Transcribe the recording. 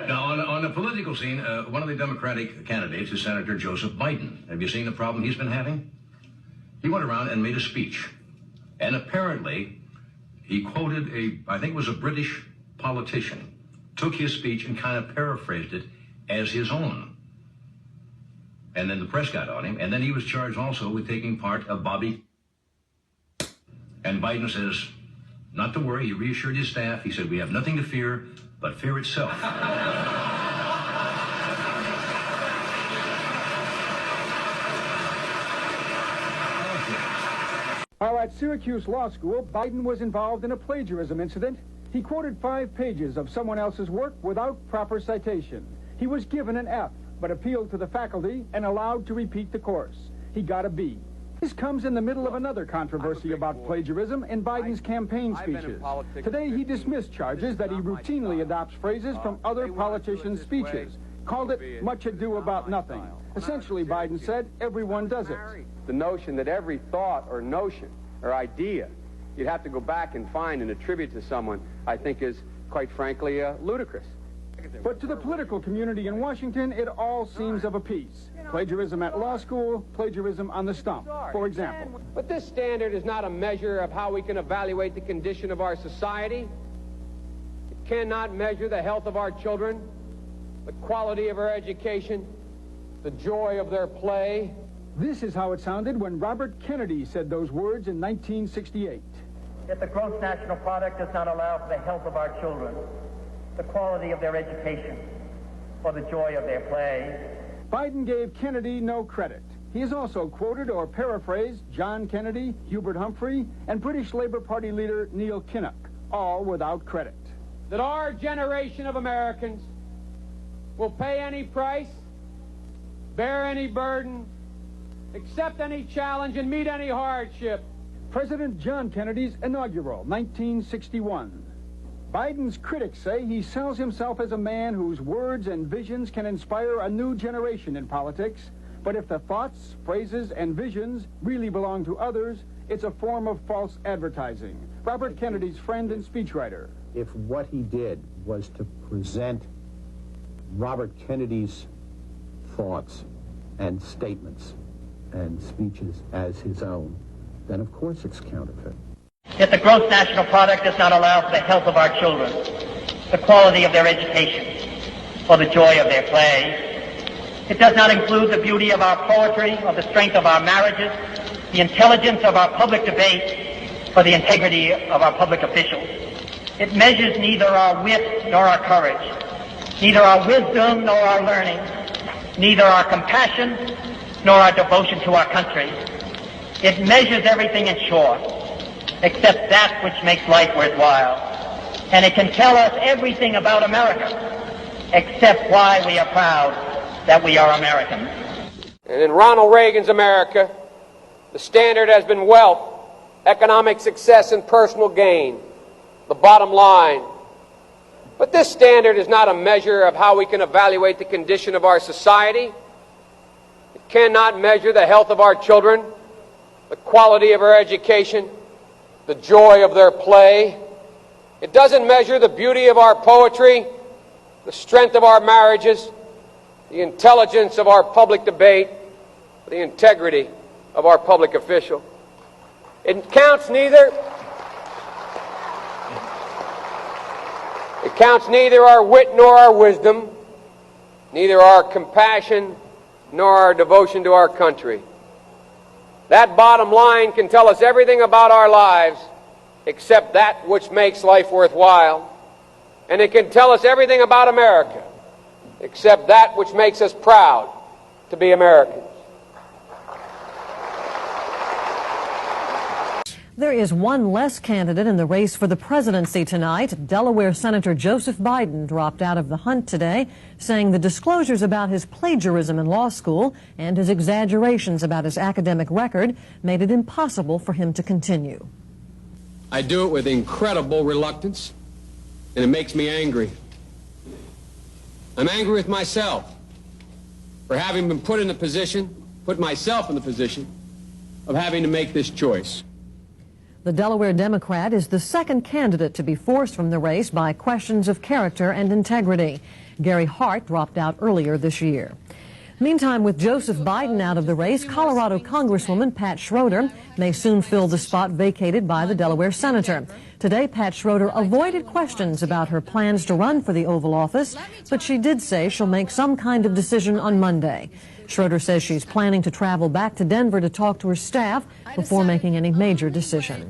Now, on the political scene, one of the Democratic candidates is Senator Joseph Biden. Have you seen the problem he's been having? He went around and made a speech. And apparently, he quoted I think it was a British politician, took his speech and kind of paraphrased it as his own. And then the press got on him, and then he was charged also with taking part of Bobby. And Biden says, not to worry, he reassured his staff. He said, we have nothing to fear but fear itself. While at Syracuse Law School, Biden was involved in a plagiarism incident. He quoted 5 pages of someone else's work without proper citation. He was given an F, but appealed to the faculty and allowed to repeat the course. He got a B. This comes in the middle of another controversy about plagiarism in Biden's campaign speeches. Today, he dismissed charges that he routinely adopts phrases from other politicians' speeches, called it much ado about nothing. Essentially, Biden said, everyone does it. The notion that every thought or notion or idea you'd have to go back and find and attribute to someone, I think is, quite frankly, ludicrous. But to the political community in Washington, it all seems of a piece. Plagiarism at law school, plagiarism on the stump, for example. But this standard is not a measure of how we can evaluate the condition of our society. It cannot measure the health of our children, the quality of our education, the joy of their play. This is how it sounded when Robert Kennedy said those words in 1968. Yet the gross national product does not allow for the health of our children, the quality of their education, or the joy of their play. Biden gave Kennedy no credit. He has also quoted or paraphrased John Kennedy, Hubert Humphrey, and British Labour Party leader Neil Kinnock, all without credit. That our generation of Americans will pay any price, bear any burden, accept any challenge, and meet any hardship. President John Kennedy's inaugural, 1961. Biden's critics say he sells himself as a man whose words and visions can inspire a new generation in politics. But if the thoughts, phrases, and visions really belong to others, it's a form of false advertising. Robert Kennedy's friend and speechwriter. If what he did was to present Robert Kennedy's thoughts and statements and speeches as his own, then of course it's counterfeit. Yet the gross national product does not allow for the health of our children, the quality of their education, or the joy of their play. It does not include the beauty of our poetry, or the strength of our marriages, the intelligence of our public debate, or the integrity of our public officials. It measures neither our wit nor our courage, neither our wisdom nor our learning, neither our compassion nor our devotion to our country. It measures everything in short, except that which makes life worthwhile. And it can tell us everything about America, except why we are proud that we are Americans. And in Ronald Reagan's America, the standard has been wealth, economic success, and personal gain, the bottom line. But this standard is not a measure of how we can evaluate the condition of our society. It cannot measure the health of our children, the quality of our education, the joy of their play. It doesn't measure the beauty of our poetry, the strength of our marriages, the intelligence of our public debate, the integrity of our public official. It counts neither our wit nor our wisdom, neither our compassion nor our devotion to our country. That bottom line can tell us everything about our lives except that which makes life worthwhile. And it can tell us everything about America except that which makes us proud to be Americans. There is one less candidate in the race for the presidency tonight. Delaware Senator Joseph Biden dropped out of the hunt today, saying the disclosures about his plagiarism in law school and his exaggerations about his academic record made it impossible for him to continue. I do it with incredible reluctance, and it makes me angry. I'm angry with myself for having been put myself in the position of having to make this choice. The Delaware Democrat is the second candidate to be forced from the race by questions of character and integrity. Gary Hart dropped out earlier this year. Meantime, with Joseph Biden out of the race, Colorado Congresswoman Pat Schroeder may soon fill the spot vacated by the Delaware senator. Today, Pat Schroeder avoided questions about her plans to run for the Oval Office, but she did say she'll make some kind of decision on Monday. Schroeder says she's planning to travel back to Denver to talk to her staff before making any major decision.